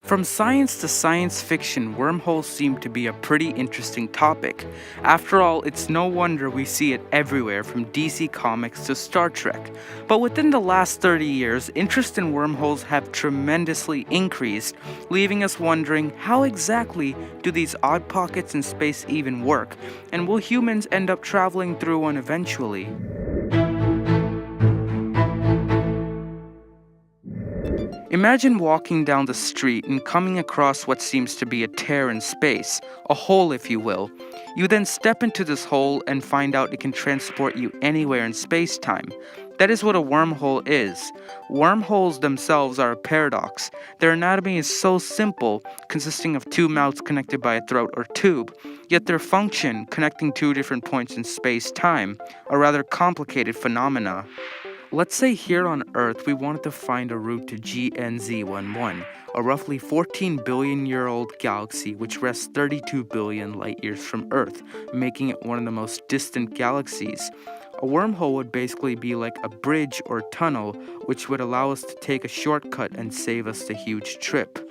From science to science fiction, wormholes seem to be a pretty interesting topic. After all, it's no wonder we see it everywhere from DC Comics to Star Trek. But within the last 30 years, interest in wormholes have tremendously increased, leaving us wondering how exactly do these odd pockets in space even work, and will humans end up traveling through one eventually? Imagine walking down the street and coming across what seems to be a tear in space, a hole if you will. You then step into this hole and find out it can transport you anywhere in space-time. That is what a wormhole is. Wormholes themselves are a paradox. Their anatomy is so simple, consisting of two mouths connected by a throat or tube, yet their function, connecting two different points in space-time, a rather complicated phenomena. Let's say here on Earth we wanted to find a route to GNZ11, a roughly 14 billion year old galaxy which rests 32 billion light years from Earth, making it one of the most distant galaxies. A wormhole would basically be like a bridge or tunnel which would allow us to take a shortcut and save us the huge trip.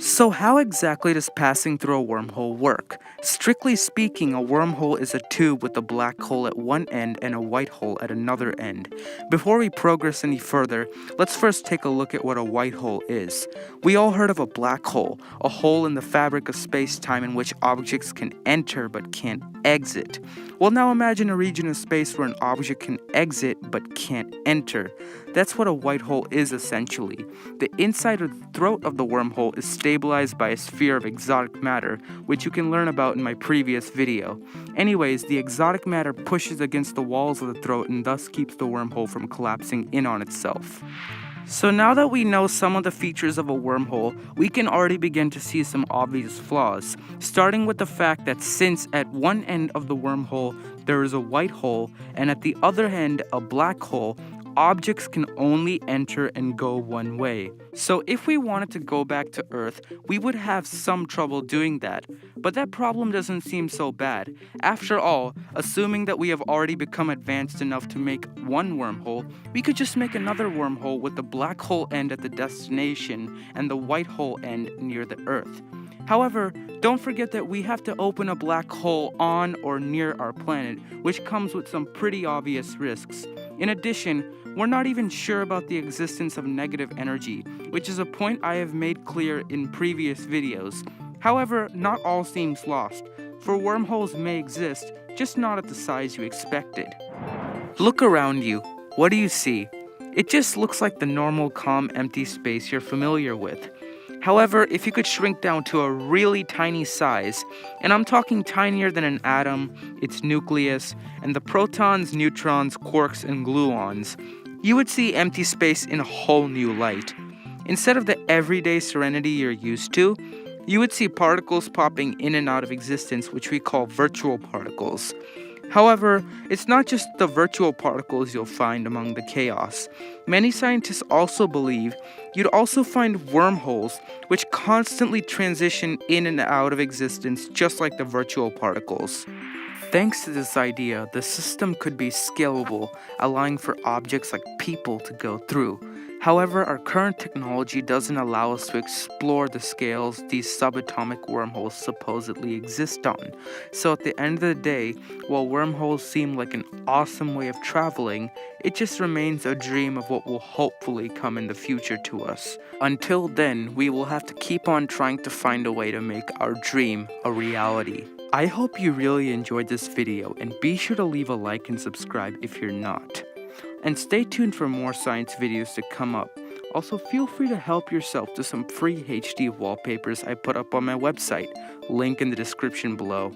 So how exactly does passing through a wormhole work? Strictly speaking, a wormhole is a tube with a black hole at one end and a white hole at another end. Before we progress any further, let's first take a look at what a white hole is. We all heard of a black hole, a hole in the fabric of space-time in which objects can enter but can't exit. Well, now imagine a region of space where an object can exit but can't enter. That's what a white hole is essentially. The inside or the throat of the wormhole is stabilized by a sphere of exotic matter, which you can learn about in my previous video. Anyways, the exotic matter pushes against the walls of the throat and thus keeps the wormhole from collapsing in on itself. So now that we know some of the features of a wormhole, we can already begin to see some obvious flaws, starting with the fact that since at one end of the wormhole there is a white hole and at the other end a black hole, objects can only enter and go one way. So if we wanted to go back to Earth, we would have some trouble doing that. But that problem doesn't seem so bad. After all, assuming that we have already become advanced enough to make one wormhole, we could just make another wormhole with the black hole end at the destination and the white hole end near the Earth. However, don't forget that we have to open a black hole on or near our planet, which comes with some pretty obvious risks. In addition, we're not even sure about the existence of negative energy, which is a point I have made clear in previous videos. However, not all seems lost, for wormholes may exist, just not at the size you expected. Look around you. What do you see? It just looks like the normal calm empty space you're familiar with. However, if you could shrink down to a really tiny size, and I'm talking tinier than an atom, its nucleus, and the protons, neutrons, quarks, and gluons, you would see empty space in a whole new light. Instead of the everyday serenity you're used to, you would see particles popping in and out of existence, which we call virtual particles. However, it's not just the virtual particles you'll find among the chaos. Many scientists also believe you'd also find wormholes, which constantly transition in and out of existence just like the virtual particles. Thanks to this idea, the system could be scalable, allowing for objects like people to go through. However, our current technology doesn't allow us to explore the scales these subatomic wormholes supposedly exist on. So at the end of the day, while wormholes seem like an awesome way of traveling, it just remains a dream of what will hopefully come in the future to us. Until then, we will have to keep on trying to find a way to make our dream a reality. I hope you really enjoyed this video, and be sure to leave a like and subscribe if you're not. And stay tuned for more science videos to come up. Also, feel free to help yourself to some free HD wallpapers I put up on my website, link in the description below.